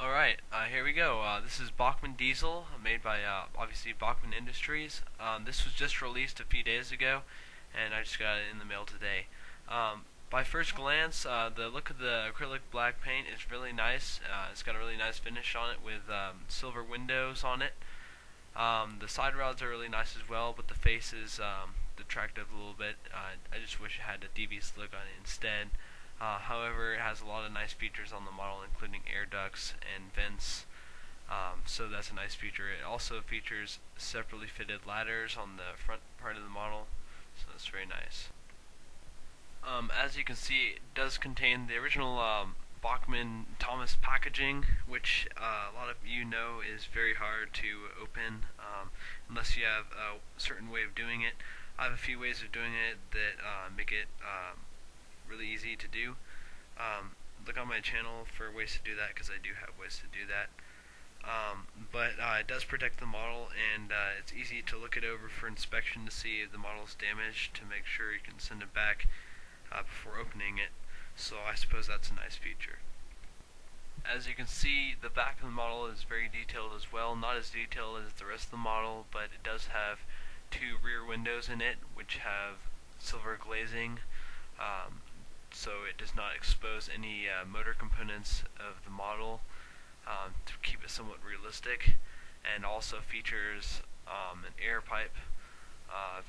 Alright, here we go. This is Bachmann Diesel, made by obviously Bachmann Industries. This was just released a few days ago, and I just got it in the mail today. By first glance, the look of the acrylic black paint is really nice. It's got a really nice finish on it with silver windows on it. The side rods are really nice as well, but the face is detractive a little bit. I just wish it had a DV's look on it instead. However, it has a lot of nice features on the model, including air ducts and vents, so that's a nice feature. It also features separately fitted ladders on the front part of the model, so that's very nice. As you can see, it does contain the original Bachmann Thomas packaging, which a lot of you know is very hard to open unless you have a certain way of doing it. I have a few ways of doing it that make it really easy to do. Look on my channel for ways to do that, because I do have ways to do that. But it does protect the model, and it's easy to look it over for inspection to see if the model is damaged, to make sure you can send it back before opening it. So I suppose that's a nice feature. As you can see, the back of the model is very detailed as well. Not as detailed as the rest of the model, but it does have two rear windows in it, which have silver glazing, so it does not expose any motor components of the model, to keep it somewhat realistic, and also features an air pipe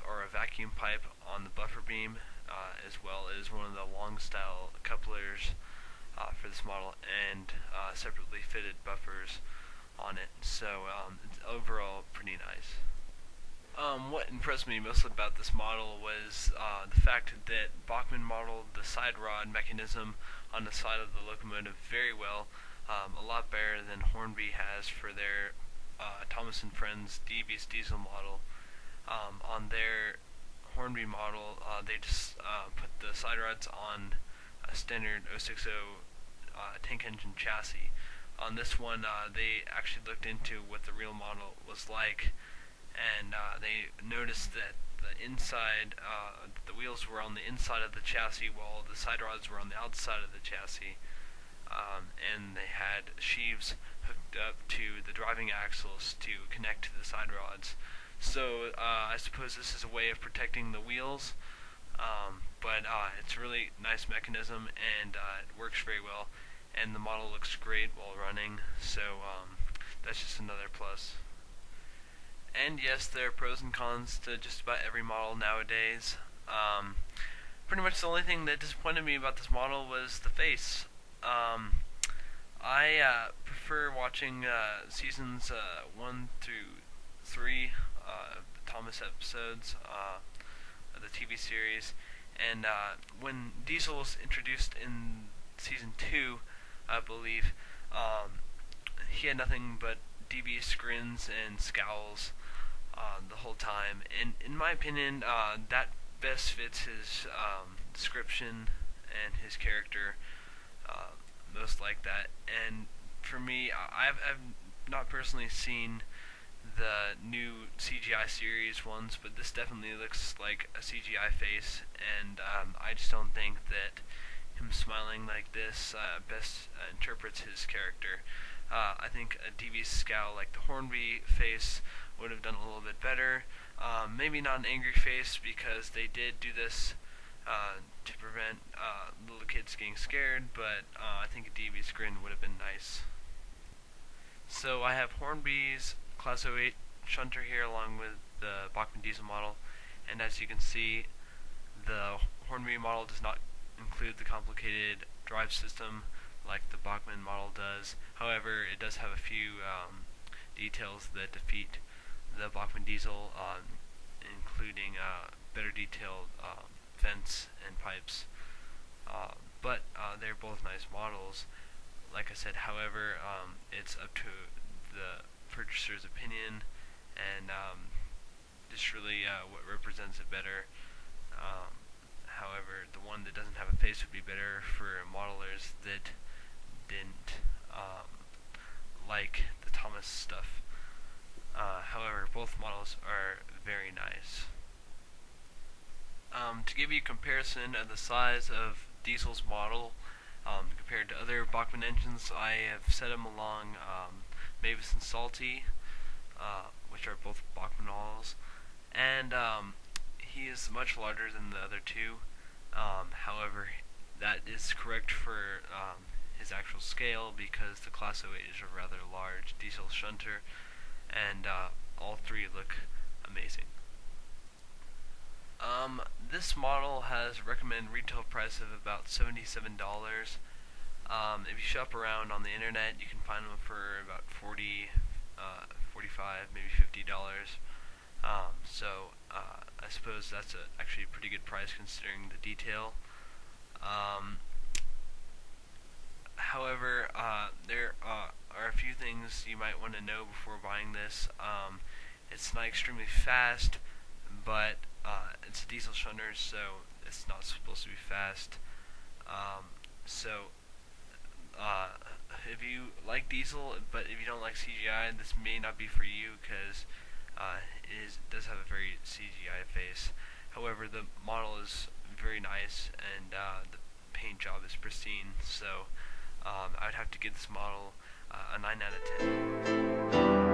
or a vacuum pipe on the buffer beam, as well as one of the long style couplers for this model, and separately fitted buffers on it. So it's overall pretty nice. What impressed me mostly about this model was the fact that Bachmann modeled the side rod mechanism on the side of the locomotive very well, a lot better than Hornby has for their Thomas & Friends DB's diesel model. On their Hornby model, they just put the side rods on a standard 060 tank engine chassis. On this one, they actually looked into what the real model was like, and they noticed that the wheels were on the inside of the chassis, while the side rods were on the outside of the chassis, and they had sheaves hooked up to the driving axles to connect to the side rods. So I suppose this is a way of protecting the wheels, but it's a really nice mechanism, and it works very well, and the model looks great while running, so that's just another plus. And yes, there are pros and cons to just about every model nowadays. Pretty much the only thing that disappointed me about this model was the face. I prefer watching seasons 1 through 3 the Thomas episodes of the TV series, and when Diesel was introduced in season 2, I believe, he had nothing but devious grins and scowls the whole time, and in my opinion, that best fits his description and his character most like that. And for me, I've not personally seen the new CGI series ones, but this definitely looks like a CGI face, and I just don't think that him smiling like this best interprets his character. I think a devious scowl like the Hornby face would have done a little bit better. Maybe not an angry face, because they did do this to prevent little kids getting scared, but I think a devious grin would have been nice. So I have Hornby's Class 08 shunter here along with the Bachmann Diesel model, and as you can see, the Hornby model does not include the complicated drive system like the Bachmann model does. However, it does have a few details that defeat the Bachmann Diesel, including better detailed vents and pipes. But they're both nice models. Like I said, however, it's up to the purchaser's opinion, and just really what represents it better. However, the one that doesn't have a face would be better for modelers that didn't like the Thomas stuff. However, both models are very nice. To give you a comparison of the size of Diesel's model compared to other Bachmann engines, I have set them along Mavis and Salty, which are both Bachmann models, and he is much larger than the other two. However, that is correct for his actual scale because the Class 08 is a rather large diesel shunter, and all three look amazing. This model has a recommended retail price of about $77. If you shop around on the internet, you can find them for about $40, $45, maybe $50. I suppose that's actually a pretty good price considering the detail. However, there are a few things you might want to know before buying this. It's not extremely fast, but it's a diesel shunter, so it's not supposed to be fast. If you like diesel, but if you don't like CGI, this may not be for you because it does have a very CGI face. However, the model is very nice, and the paint job is pristine, so I would have to give this model a 9 out of 10.